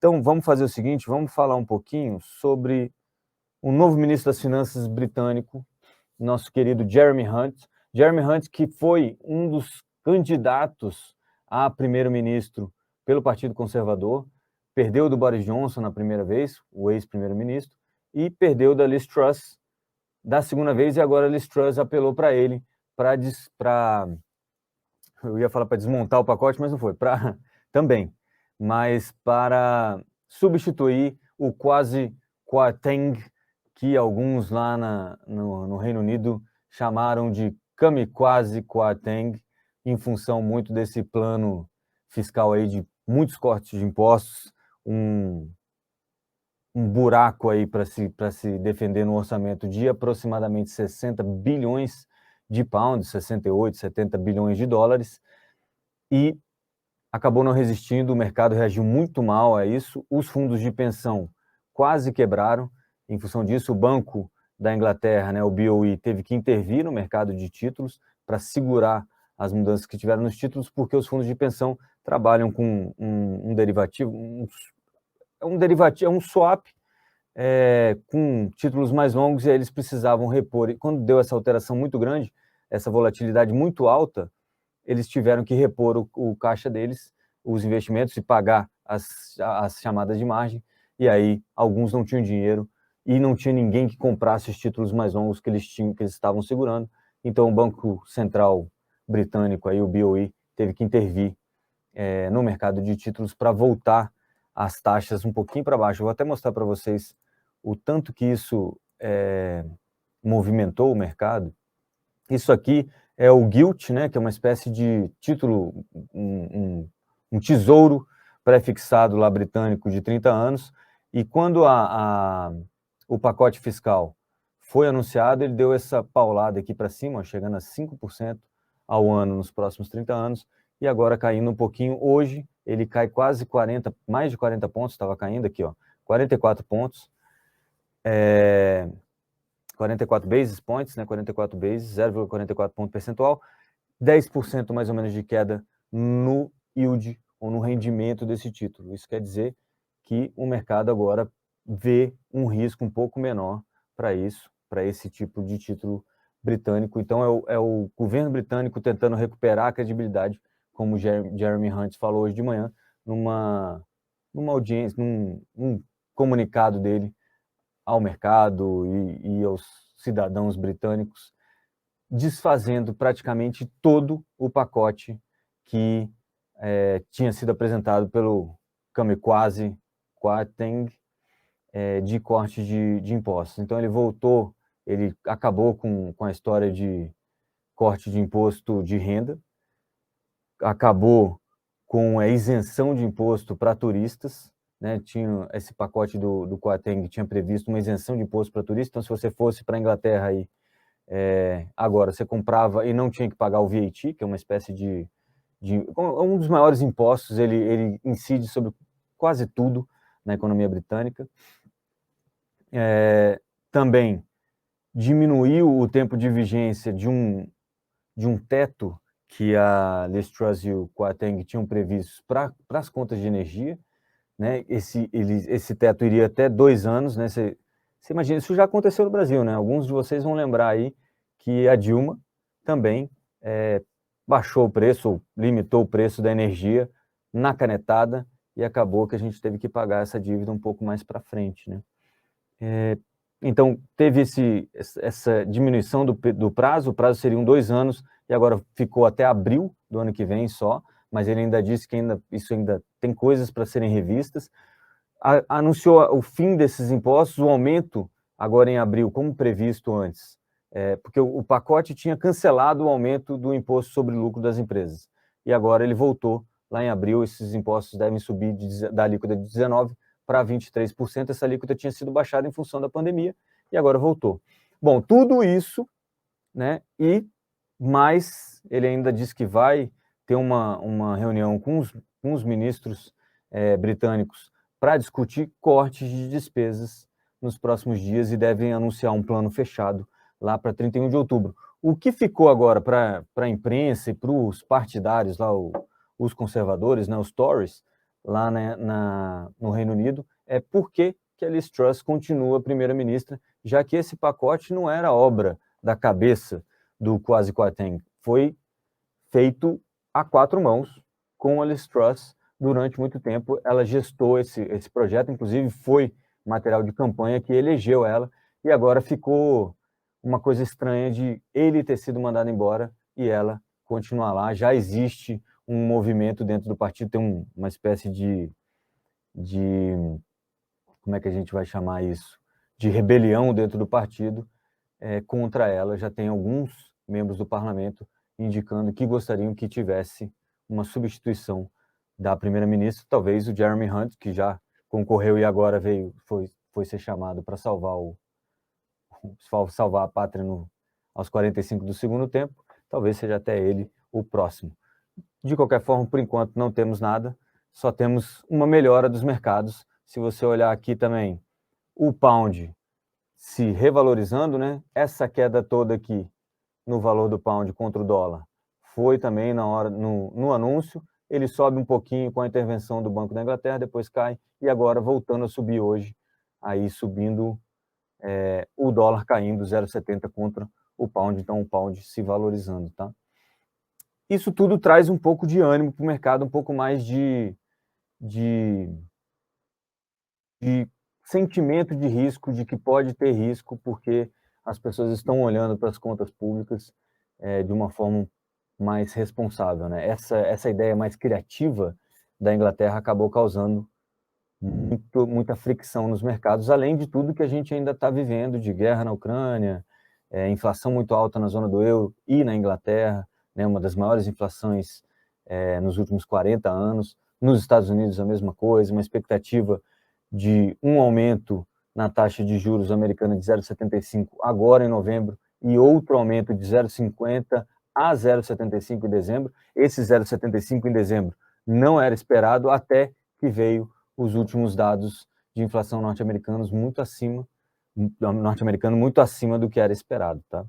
Então, vamos fazer o seguinte, vamos falar um pouquinho sobre o novo ministro das Finanças britânico, nosso querido Jeremy Hunt. Jeremy Hunt, que foi um dos candidatos a primeiro-ministro pelo Partido Conservador, perdeu do Boris Johnson na primeira vez, o ex-primeiro-ministro, e perdeu da Liz Truss da segunda vez, e agora a Liz Truss apelou para ele para eu ia falar para desmontar o pacote, mas não foi, para também, mas para substituir o quase Kwarteng, que alguns lá no Reino Unido chamaram de kamikaze Kwarteng, em função muito desse plano fiscal aí de muitos cortes de impostos, um buraco aí para se defender no orçamento de aproximadamente 60 bilhões de pounds, 68, 70 bilhões de dólares, e acabou não resistindo, o mercado reagiu muito mal a isso, os fundos de pensão quase quebraram, em função disso o Banco da Inglaterra, né, o BOE, teve que intervir no mercado de títulos para segurar as mudanças que tiveram nos títulos, porque os fundos de pensão trabalham com um derivativo, é um swap, com títulos mais longos, e aí eles precisavam repor. E quando deu essa alteração muito grande, essa volatilidade muito alta, eles tiveram que repor o caixa deles, os investimentos, e pagar as chamadas de margem, e aí alguns não tinham dinheiro e não tinha ninguém que comprasse os títulos mais longos que eles estavam segurando. Então o Banco Central Britânico, aí, o BOE, teve que intervir no mercado de títulos para voltar as taxas um pouquinho para baixo. Eu vou até mostrar para vocês o tanto que isso movimentou o mercado. Isso aqui é o gilt, né, que é uma espécie de título, um tesouro pré-fixado lá britânico de 30 anos, e quando o pacote fiscal foi anunciado, ele deu essa paulada aqui para cima, chegando a 5% ao ano nos próximos 30 anos, e agora caindo um pouquinho. Hoje ele cai quase 40, mais de 40 pontos, estava caindo aqui, ó, 44 pontos, 44 basis points, né, 44 bases, 0,44 ponto percentual, 10% mais ou menos de queda no yield, ou no rendimento desse título. Isso quer dizer que o mercado agora vê um risco um pouco menor para isso, para esse tipo de título britânico. Então é o governo britânico tentando recuperar a credibilidade, como o Jeremy Hunt falou hoje de manhã, numa audiência, num comunicado dele ao mercado e aos cidadãos britânicos, desfazendo praticamente todo o pacote que tinha sido apresentado pelo kamikaze Kwarteng de corte de impostos. Então ele voltou, ele acabou com a história de corte de imposto de renda, acabou com a isenção de imposto para turistas, né? Tinha esse pacote do Kwarteng, tinha previsto uma isenção de imposto para turistas. Então, se você fosse para a Inglaterra aí, agora você comprava e não tinha que pagar o VAT, que é uma espécie de um dos maiores impostos, ele incide sobre quase tudo na economia britânica. Também diminuiu o tempo de vigência de um teto que a Liz Truss e o Kwarteng tinham previstos para as contas de energia, né? Esse teto iria até 2 anos, né? Você imagina, isso já aconteceu no Brasil, né? Alguns de vocês vão lembrar aí que a Dilma também baixou o preço, limitou o preço da energia na canetada, e acabou que a gente teve que pagar essa dívida um pouco mais para frente, né? Então, teve essa diminuição do prazo, o prazo seriam 2 anos, e agora ficou até abril do ano que vem só, mas ele ainda disse que isso ainda tem coisas para serem revistas. Anunciou o fim desses impostos, o aumento agora em abril, como previsto antes, porque o pacote tinha cancelado o aumento do imposto sobre lucro das empresas, e agora ele voltou lá em abril. Esses impostos devem subir da alíquota de 19% para 23%, essa alíquota tinha sido baixada em função da pandemia, e agora voltou. Bom, tudo isso, né, e mais, ele ainda diz que vai ter uma reunião com os ministros britânicos para discutir cortes de despesas nos próximos dias, e devem anunciar um plano fechado lá para 31 de outubro. O que ficou agora para a imprensa e para os partidários lá, os conservadores, né, os Tories, lá no Reino Unido é por que a Liz Truss continua primeira-ministra, já que esse pacote não era obra da cabeça do Kwasi Kwarteng, foi feito a 4 mãos com a Liz Truss durante muito tempo. Ela gestou esse projeto, inclusive foi material de campanha que elegeu ela, e agora ficou uma coisa estranha de ele ter sido mandado embora e ela continuar lá. Já existe um movimento dentro do partido, tem uma espécie de como é que a gente vai chamar isso? De rebelião dentro do partido contra ela. Já tem alguns membros do parlamento indicando que gostariam que tivesse uma substituição da primeira-ministra, talvez o Jeremy Hunt, que já concorreu e agora foi ser chamado para salvar a pátria aos 45 do segundo tempo, talvez seja até ele o próximo. De qualquer forma, por enquanto não temos nada, só temos uma melhora dos mercados. Se você olhar aqui também, o pound se revalorizando, né? Essa queda toda aqui no valor do pound contra o dólar foi também no anúncio. Ele sobe um pouquinho com a intervenção do Banco da Inglaterra, depois cai e agora voltando a subir hoje, aí subindo o dólar caindo 0,70 contra o pound, então o pound se valorizando, tá? Isso tudo traz um pouco de ânimo para o mercado, um pouco mais de sentimento de risco, de que pode ter risco, porque as pessoas estão olhando para as contas públicas de uma forma mais responsável, né? Essa ideia mais criativa da Inglaterra acabou causando muita fricção nos mercados, além de tudo que a gente ainda está vivendo de guerra na Ucrânia, inflação muito alta na zona do euro e na Inglaterra, né, uma das maiores inflações nos últimos 40 anos. Nos Estados Unidos a mesma coisa, uma expectativa de um aumento na taxa de juros americana de 0,75 agora em novembro e outro aumento de 0,50 a 0,75 em dezembro. Esse 0,75 em dezembro não era esperado até que veio os últimos dados de inflação norte-americano muito acima do que era esperado, tá?